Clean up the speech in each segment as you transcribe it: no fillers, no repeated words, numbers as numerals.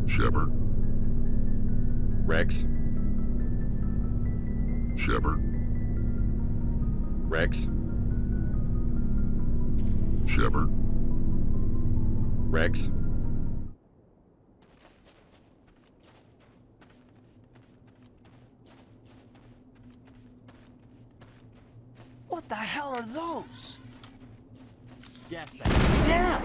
Shepard. Rex? Shepard. Rex? Shepard. Rex? What the hell are those? Gas bag. Damn!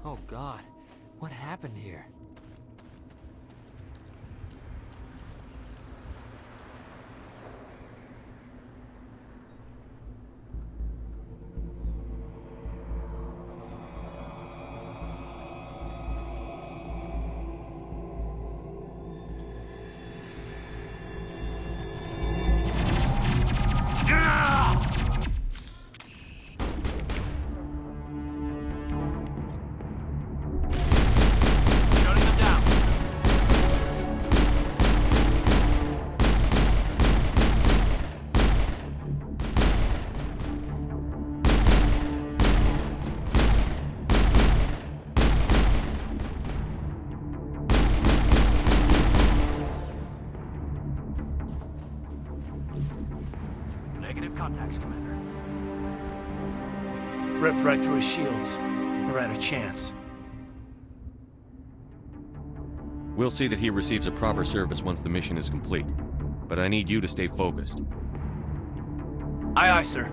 Oh God, what happened here? Negative contacts, Commander. Ripped right through his shields. Never had a chance. We'll see that he receives a proper service once the mission is complete. But I need you to stay focused. Aye, aye, sir.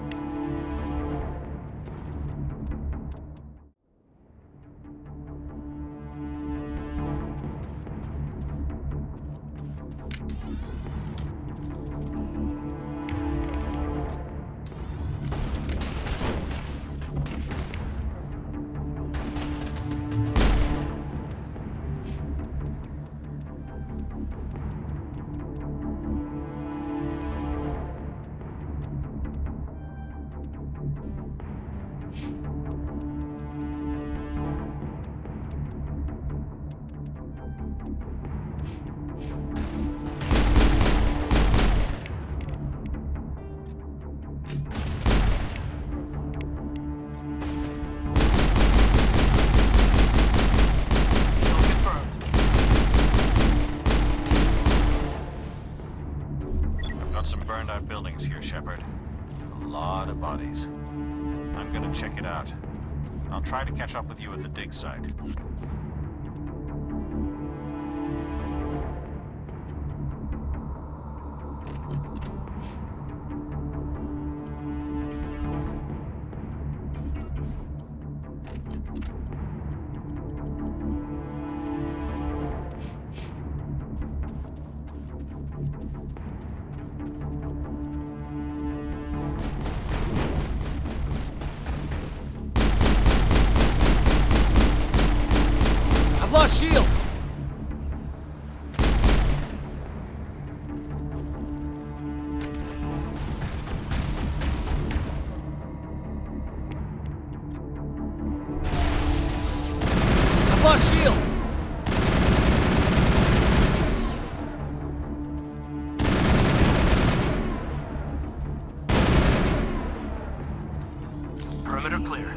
Some burned out buildings here, Shepard. A lot of bodies. I'm gonna check it out. I'll try to catch up with you at the dig site. Shields! I've lost shields! Perimeter clear.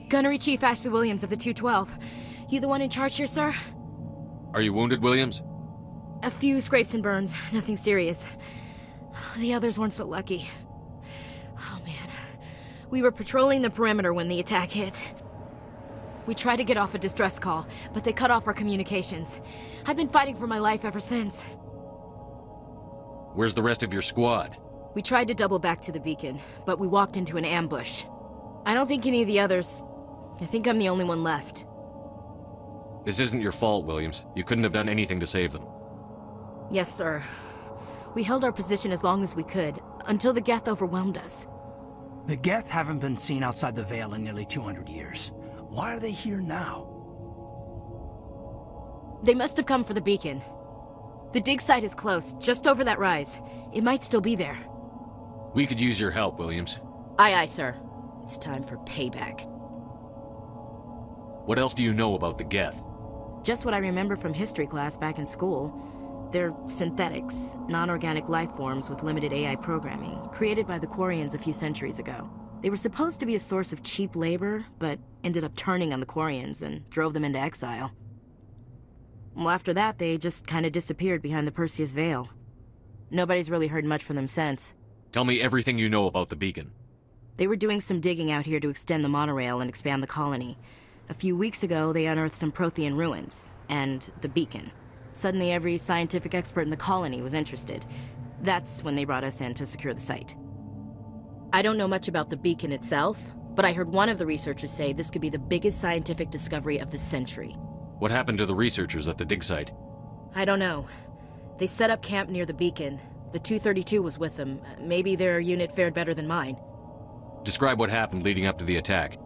Gunnery Chief Ashley Williams of the 212. You the one in charge here, sir? Are you wounded, Williams? A few scrapes and burns, nothing serious. The others weren't so lucky. Oh man. We were patrolling the perimeter when the attack hit. We tried to get off a distress call, but they cut off our communications. I've been fighting for my life ever since. Where's the rest of your squad? We tried to double back to the beacon, but we walked into an ambush. I don't think any of the others... I think I'm the only one left. This isn't your fault, Williams. You couldn't have done anything to save them. Yes, sir. We held our position as long as we could, until the Geth overwhelmed us. The Geth haven't been seen outside the Veil in nearly 200 years. Why are they here now? They must have come for the beacon. The dig site is close, just over that rise. It might still be there. We could use your help, Williams. Aye, aye, sir. It's time for payback. What else do you know about the Geth? Just what I remember from history class back in school. They're synthetics, non-organic life forms with limited AI programming, created by the Quarians a few centuries ago. They were supposed to be a source of cheap labor, but ended up turning on the Quarians and drove them into exile. Well, after that, they just kind of disappeared behind the Perseus Veil. Nobody's really heard much from them since. Tell me everything you know about the beacon. They were doing some digging out here to extend the monorail and expand the colony. A few weeks ago, they unearthed some Prothean ruins, and the beacon. Suddenly, every scientific expert in the colony was interested. That's when they brought us in to secure the site. I don't know much about the beacon itself, but I heard one of the researchers say this could be the biggest scientific discovery of the century. What happened to the researchers at the dig site? I don't know. They set up camp near the beacon. The 232 was with them. Maybe their unit fared better than mine. Describe what happened leading up to the attack.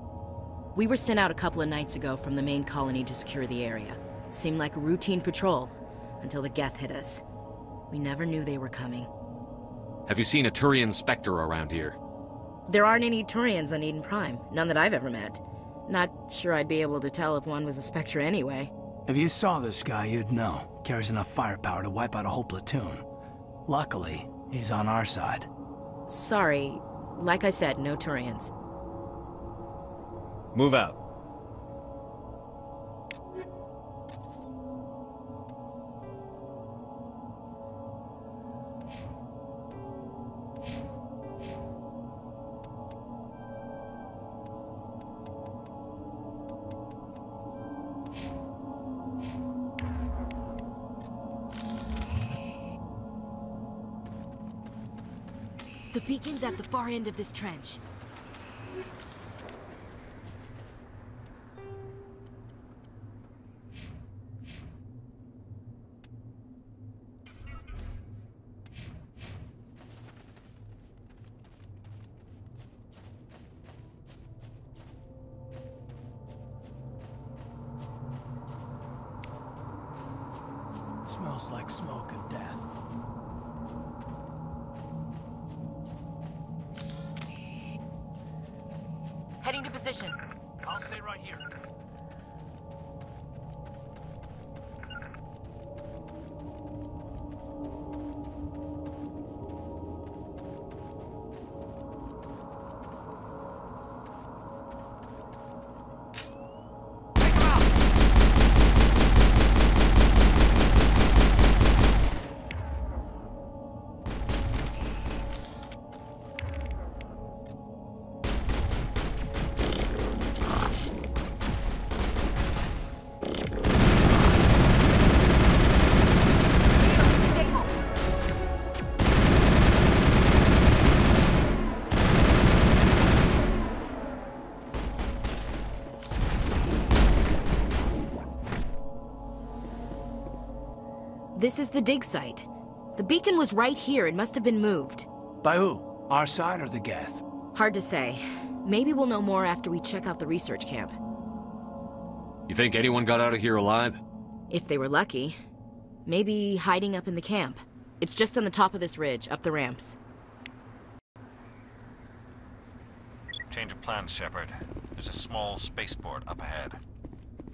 We were sent out a couple of nights ago from the main colony to secure the area. Seemed like a routine patrol, until the Geth hit us. We never knew they were coming. Have you seen a Turian Inspector around here? There aren't any Turians on Eden Prime, none that I've ever met. Not sure I'd be able to tell if one was a Spectre anyway. If you saw this guy, you'd know. Carries enough firepower to wipe out a whole platoon. Luckily, he's on our side. Sorry, like I said, no Turians. Move out. The beacon's at the far end of this trench. Smells like smoke and death. Heading to position. I'll stay right here. This is the dig site. The beacon was right here. It must have been moved. By who? Our side or the Geth? Hard to say. Maybe we'll know more after we check out the research camp. You think anyone got out of here alive? If they were lucky. Maybe hiding up in the camp. It's just on the top of this ridge, up the ramps. Change of plans, Shepard. There's a small spaceport up ahead.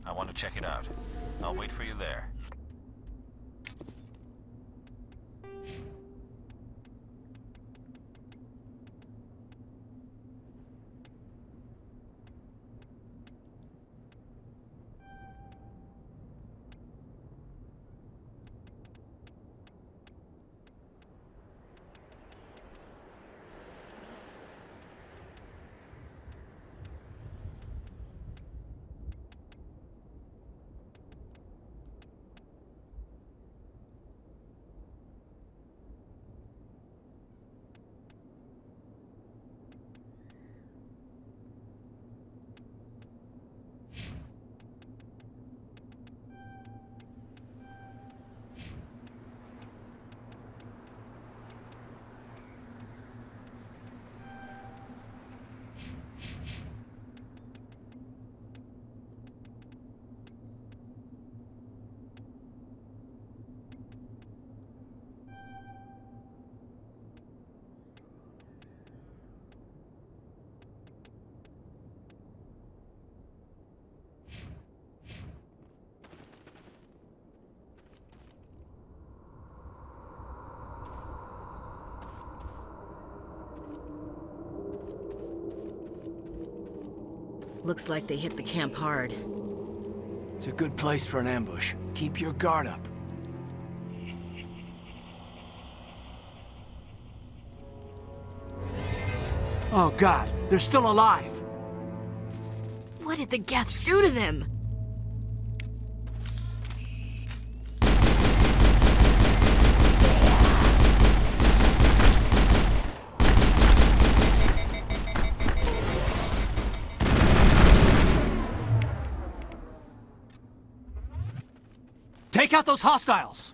I want to check it out. I'll wait for you there. Looks like they hit the camp hard. It's a good place for an ambush. Keep your guard up. Oh God, they're still alive! What did the Geth do to them? Take out those hostiles!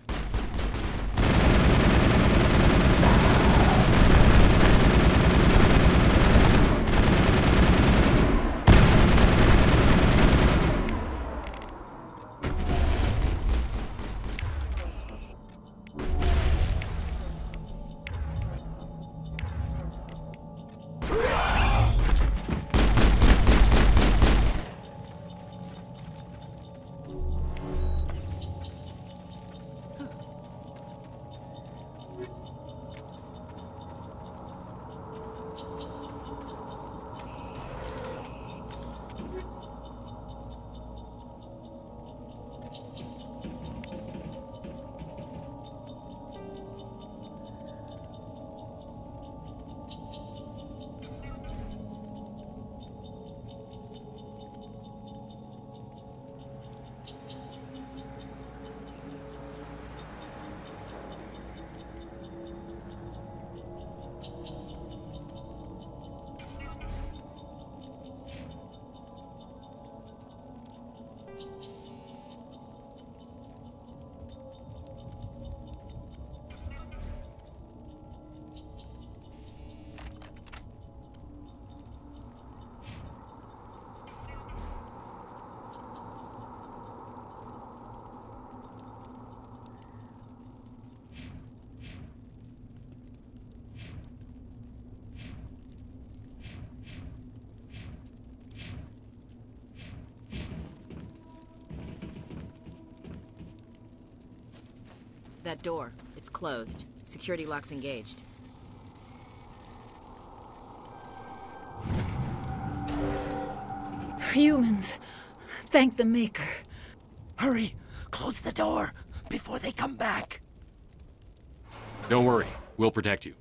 That door, it's closed. Security lock's engaged. Humans. Thank the Maker. Hurry! Close the door before they come back! Don't worry, we'll protect you.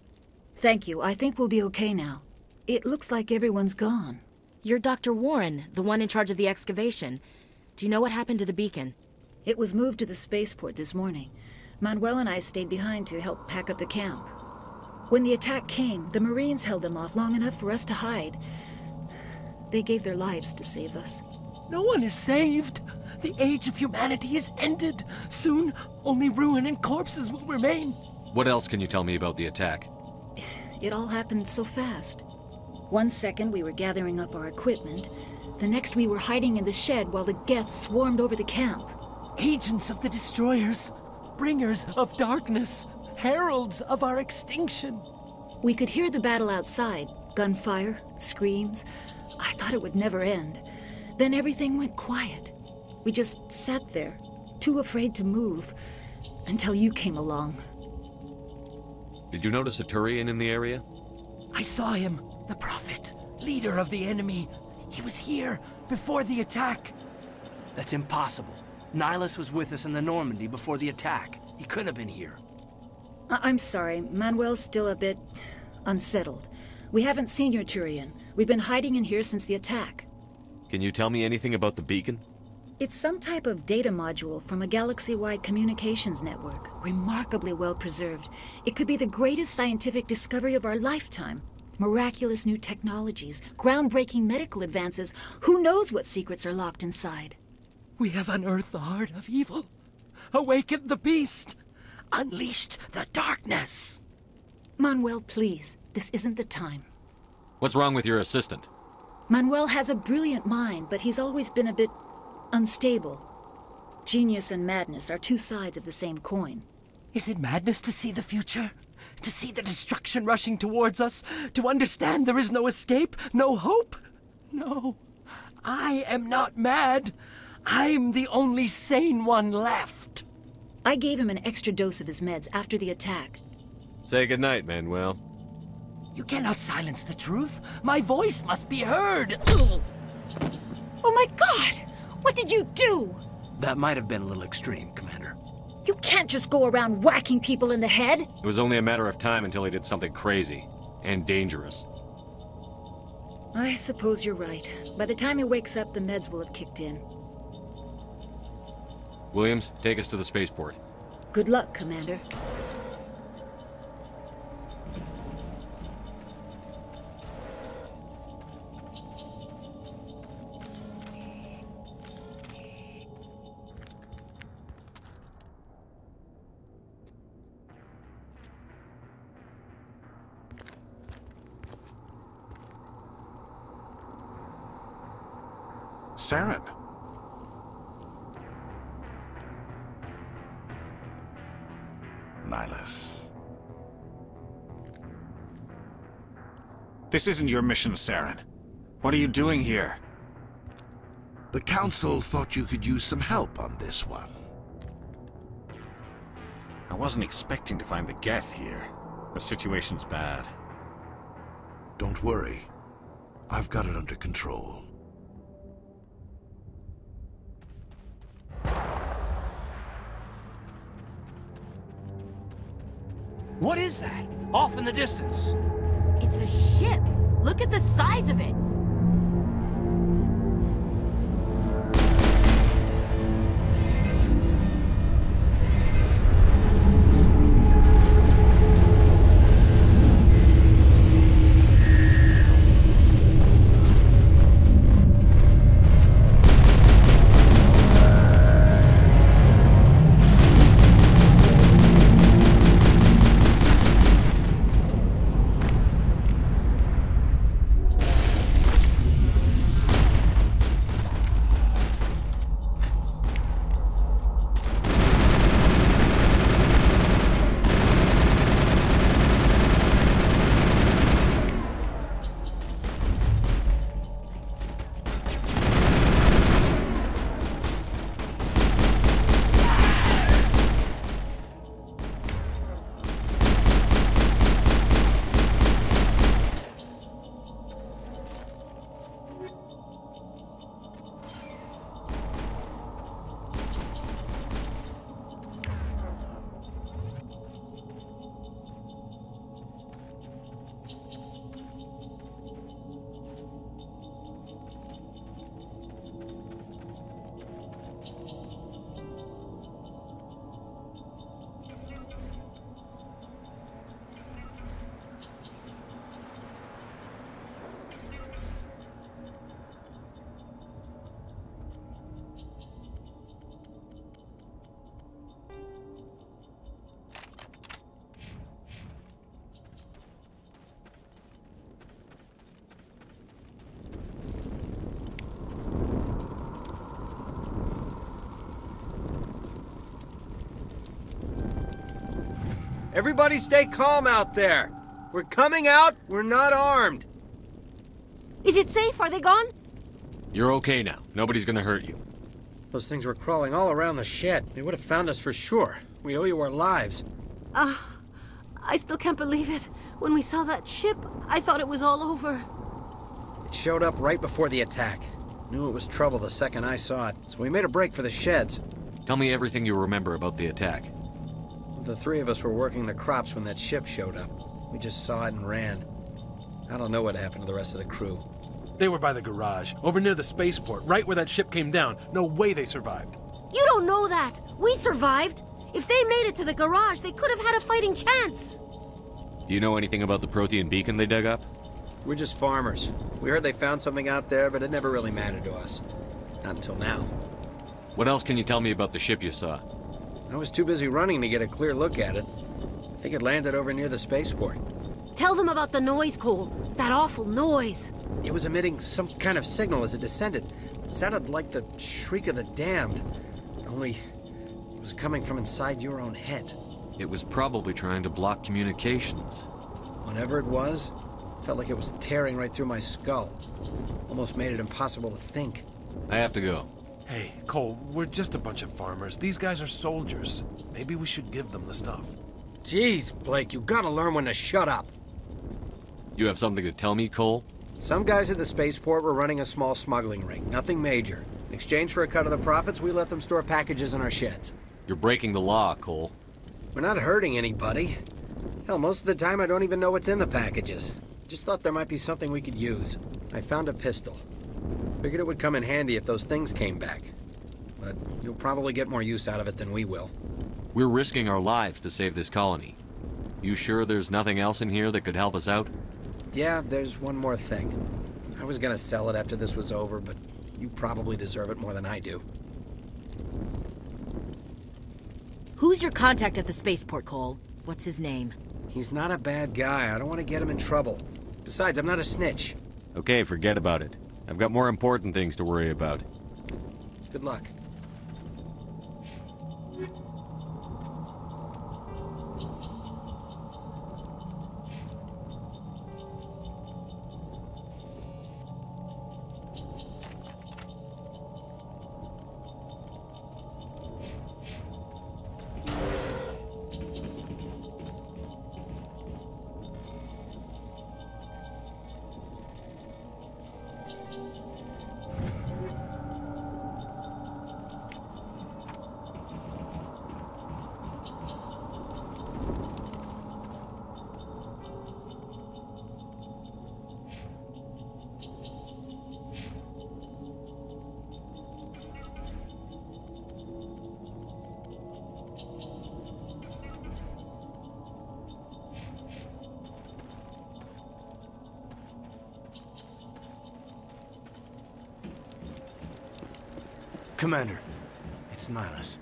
Thank you. I think we'll be okay now. It looks like everyone's gone. You're Dr. Warren, the one in charge of the excavation. Do you know what happened to the beacon? It was moved to the spaceport this morning. Manuel and I stayed behind to help pack up the camp. When the attack came, the Marines held them off long enough for us to hide. They gave their lives to save us. No one is saved! The age of humanity is ended! Soon, only ruin and corpses will remain! What else can you tell me about the attack? It all happened so fast. One second we were gathering up our equipment. The next we were hiding in the shed while the Geth swarmed over the camp. Agents of the Destroyers! Bringers of darkness! Heralds of our extinction! We could hear the battle outside. Gunfire, screams. I thought it would never end. Then everything went quiet. We just sat there, too afraid to move, until you came along. Did you notice a Turian in the area? I saw him, the Prophet, leader of the enemy. He was here before the attack. That's impossible. Nihilus was with us in the Normandy before the attack. He couldn't have been here. I'm sorry. Manuel's still a bit unsettled. We haven't seen your Turian. We've been hiding in here since the attack. Can you tell me anything about the beacon? It's some type of data module from a galaxy-wide communications network. Remarkably well preserved. It could be the greatest scientific discovery of our lifetime. Miraculous new technologies, groundbreaking medical advances. Who knows what secrets are locked inside? We have unearthed the heart of evil, awakened the beast, unleashed the darkness. Manuel, please. This isn't the time. What's wrong with your assistant? Manuel has a brilliant mind, but he's always been a bit unstable. Genius and madness are two sides of the same coin. Is it madness to see the future? To see the destruction rushing towards us? To understand there is no escape? No hope? No. I am not mad. I'm the only sane one left. I gave him an extra dose of his meds after the attack. Say goodnight, Manuel. You cannot silence the truth. My voice must be heard. My God! What did you do? That might have been a little extreme, Commander. You can't just go around whacking people in the head. It was only a matter of time until he did something crazy and dangerous. I suppose you're right. By the time he wakes up, the meds will have kicked in. Williams, take us to the spaceport. Good luck, Commander. Saren. Nihilus. This isn't your mission, Saren. What are you doing here? The Council thought you could use some help on this one. I wasn't expecting to find the Geth here. The situation's bad. Don't worry. I've got it under control. What is that? Off in the distance. It's a ship. Look at the size of it. Everybody stay calm out there. We're coming out, we're not armed. Is it safe? Are they gone? You're okay now. Nobody's gonna hurt you. Those things were crawling all around the shed. They would have found us for sure. We owe you our lives. I still can't believe it. When we saw that ship, I thought it was all over. It showed up right before the attack. Knew it was trouble the second I saw it, so we made a break for the sheds. Tell me everything you remember about the attack. The three of us were working the crops when that ship showed up. We just saw it and ran. I don't know what happened to the rest of the crew. They were by the garage, over near the spaceport, right where that ship came down. No way they survived. You don't know that. We survived. If they made it to the garage, they could have had a fighting chance. Do you know anything about the Prothean beacon they dug up? We're just farmers. We heard they found something out there, but it never really mattered to us. Not until now. What else can you tell me about the ship you saw? I was too busy running to get a clear look at it. I think it landed over near the spaceport. Tell them about the noise, Cole. That awful noise. It was emitting some kind of signal as it descended. It sounded like the shriek of the damned. Only it was coming from inside your own head. It was probably trying to block communications. Whatever it was, felt like it was tearing right through my skull. Almost made it impossible to think. I have to go. Hey, Cole, we're just a bunch of farmers. These guys are soldiers. Maybe we should give them the stuff. Jeez, Blake, you gotta learn when to shut up. You have something to tell me, Cole? Some guys at the spaceport were running a small smuggling ring, nothing major. In exchange for a cut of the profits, we let them store packages in our sheds. You're breaking the law, Cole. We're not hurting anybody. Hell, most of the time I don't even know what's in the packages. Just thought there might be something we could use. I found a pistol. Figured it would come in handy if those things came back. But you'll probably get more use out of it than we will. We're risking our lives to save this colony. You sure there's nothing else in here that could help us out? Yeah, there's one more thing. I was gonna sell it after this was over, but you probably deserve it more than I do. Who's your contact at the spaceport, Cole? What's his name? He's not a bad guy. I don't want to get him in trouble. Besides, I'm not a snitch. Okay, forget about it. I've got more important things to worry about. Good luck. Commander, it's Nihilus.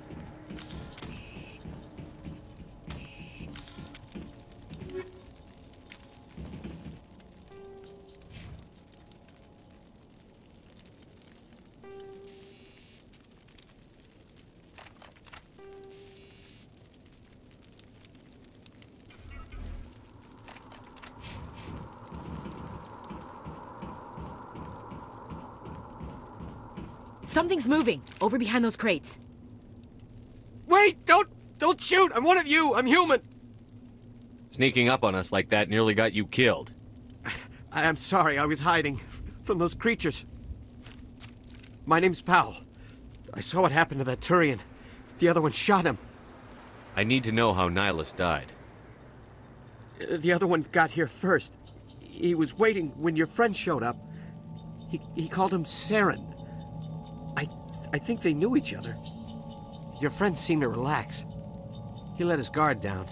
Something's moving, over behind those crates. Wait! Don't shoot! I'm one of you! I'm human! Sneaking up on us like that nearly got you killed. I'm sorry, I was hiding from those creatures. My name's Powell. I saw what happened to that Turian. The other one shot him. I need to know how Nihilus died. The other one got here first. He was waiting when your friend showed up. He called him Saren. I think they knew each other. Your friend seemed to relax. He let his guard down.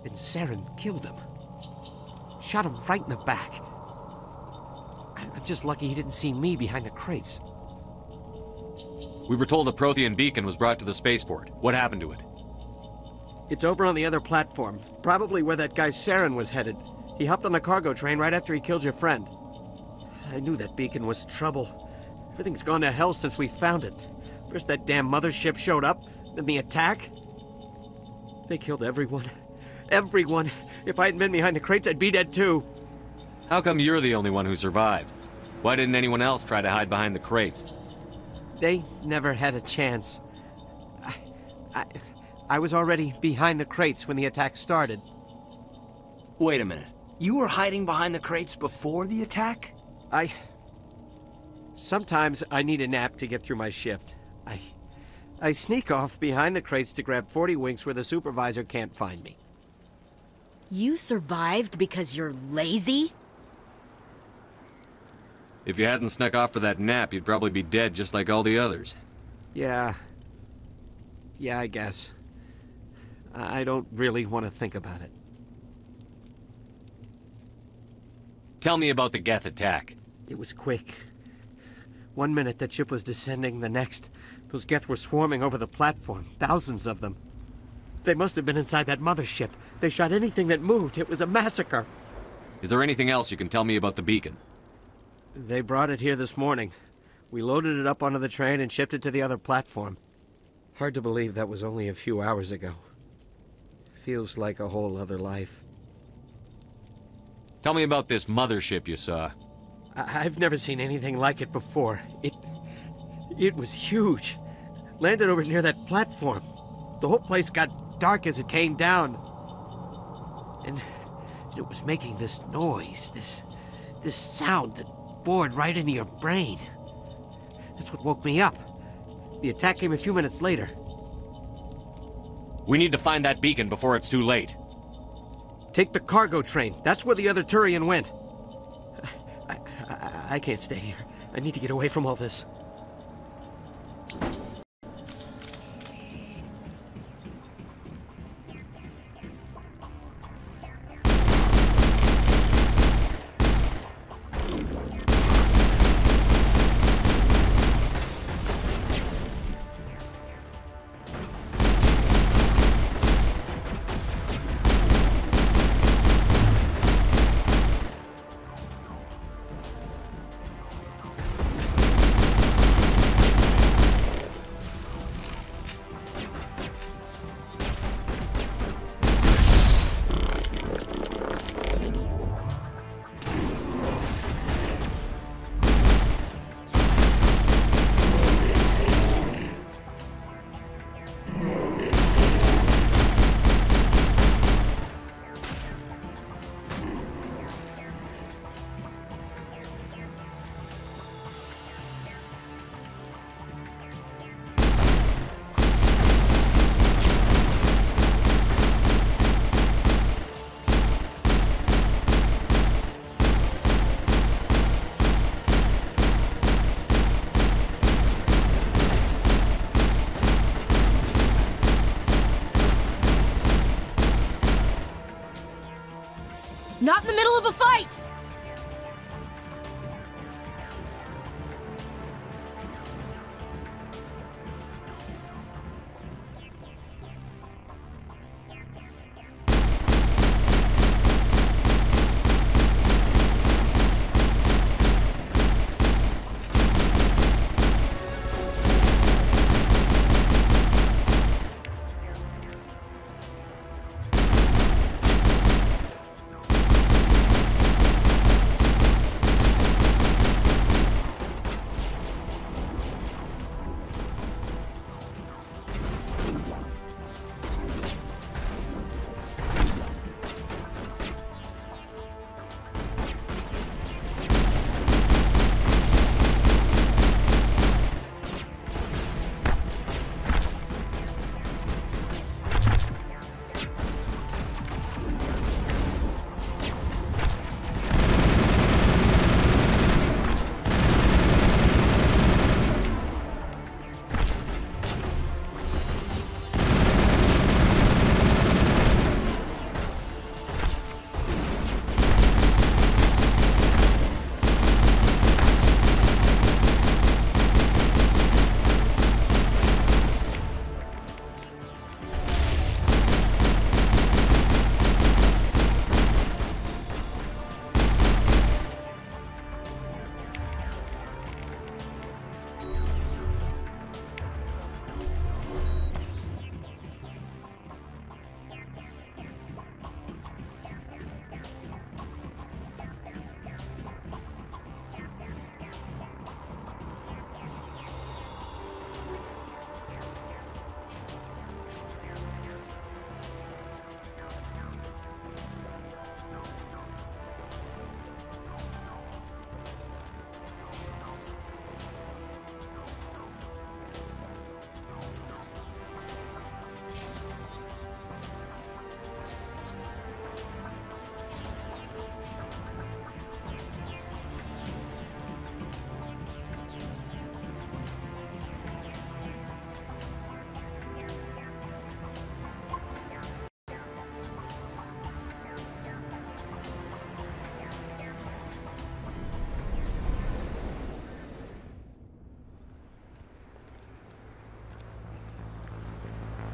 And Saren killed him. Shot him right in the back. I'm just lucky he didn't see me behind the crates. We were told a Prothean beacon was brought to the spaceport. What happened to it? It's over on the other platform. Probably where that guy Saren was headed. He hopped on the cargo train right after he killed your friend. I knew that beacon was trouble. Everything's gone to hell since we found it. First that damn mothership showed up, then the attack. They killed everyone. Everyone. If I hadn't been behind the crates, I'd be dead too. How come you're the only one who survived? Why didn't anyone else try to hide behind the crates? They never had a chance. I was already behind the crates when the attack started. Wait a minute. You were hiding behind the crates before the attack? Sometimes I need a nap to get through my shift. I sneak off behind the crates to grab 40 winks where the supervisor can't find me. You survived because you're lazy? If you hadn't snuck off for that nap, you'd probably be dead just like all the others. Yeah, I guess. I don't really want to think about it. Tell me about the Geth attack. It was quick. 1 minute that ship was descending, the next, those Geth were swarming over the platform, thousands of them. They must have been inside that mothership. They shot anything that moved. It was a massacre. Is there anything else you can tell me about the beacon? They brought it here this morning. We loaded it up onto the train and shipped it to the other platform. Hard to believe that was only a few hours ago. Feels like a whole other life. Tell me about this mothership you saw. I've never seen anything like it before. It was huge. Landed over near that platform. The whole place got dark as it came down. And it was making this noise, this This sound that bored right into your brain. That's what woke me up. The attack came a few minutes later. We need to find that beacon before it's too late. Take the cargo train. That's where the other Turian went. I can't stay here. I need to get away from all this. Not in the middle of a fight!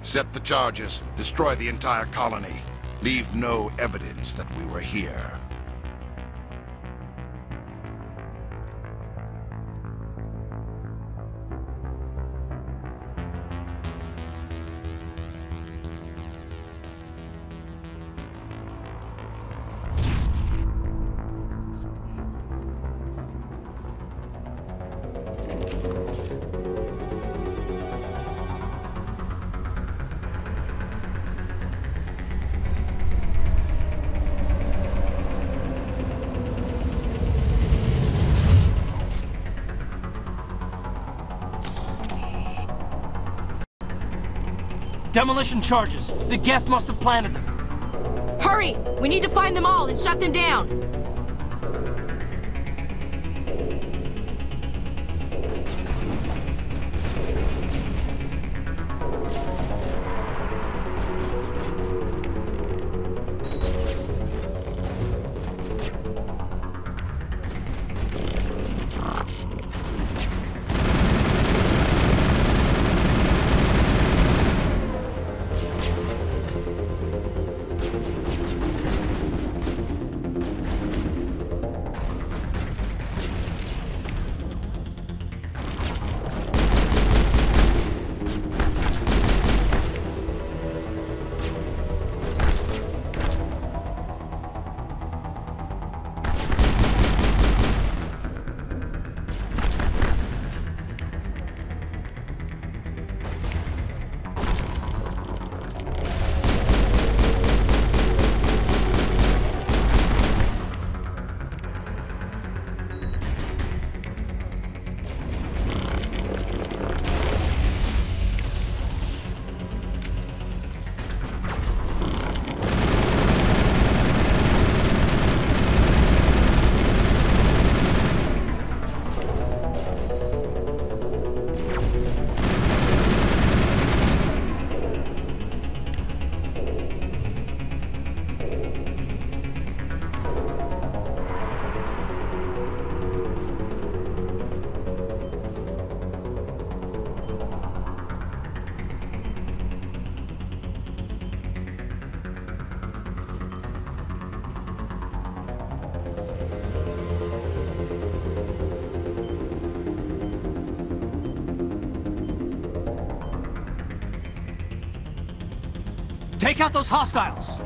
Set the charges. Destroy the entire colony. Leave no evidence that we were here. Demolition charges. The Geth must have planted them. Hurry! We need to find them all and shut them down! Take out those hostiles!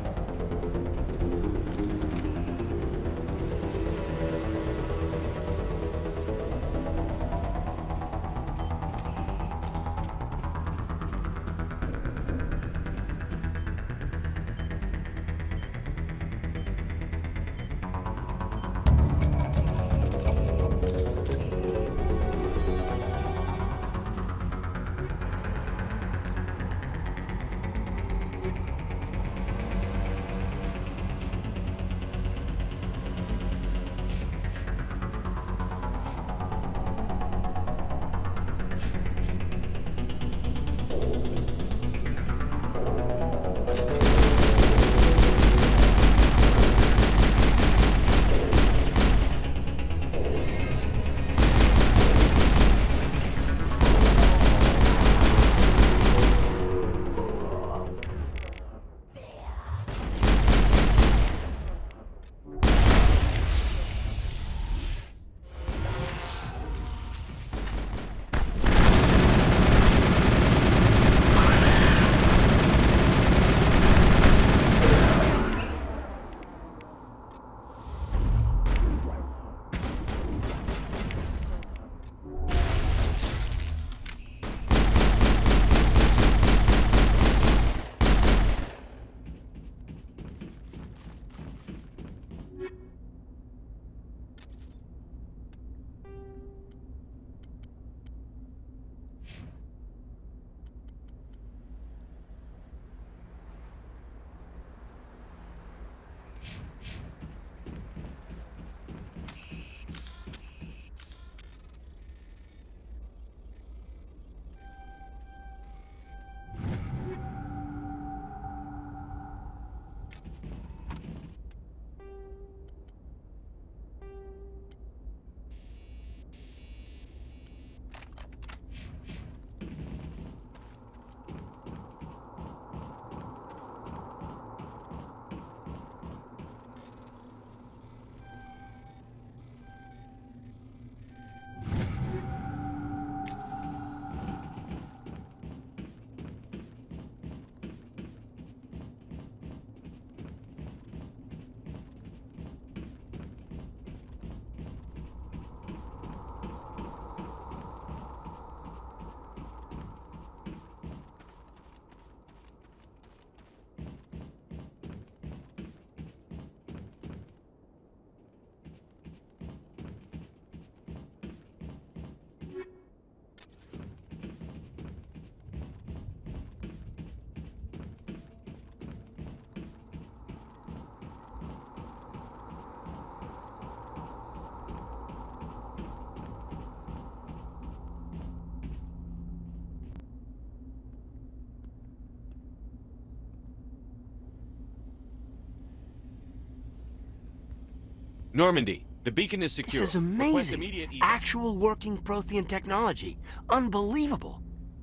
Normandy, the beacon is secure. This is Request amazing. immediate evac. Actual working Prothean technology. Unbelievable.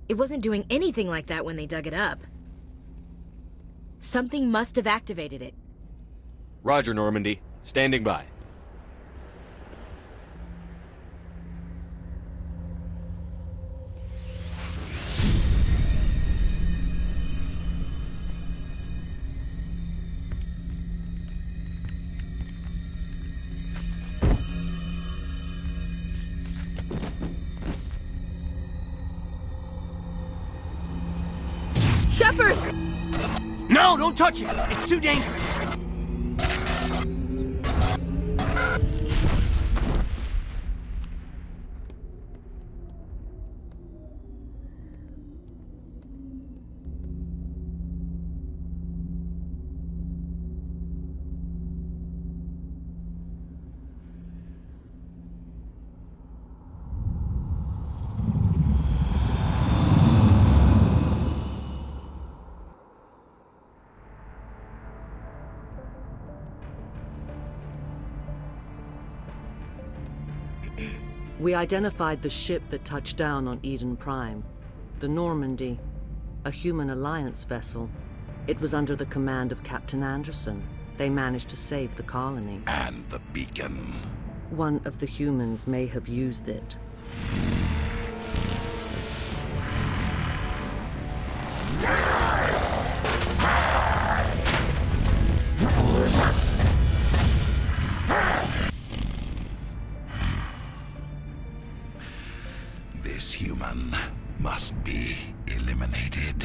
It wasn't doing anything like that when they dug it up. Something must have activated it. Roger, Normandy. Standing by. Shepard! No, don't touch it! It's too dangerous! We identified the ship that touched down on Eden Prime. The Normandy, a human alliance vessel. It was under the command of Captain Anderson. They managed to save the colony. And the beacon. One of the humans may have used it. This human must be eliminated.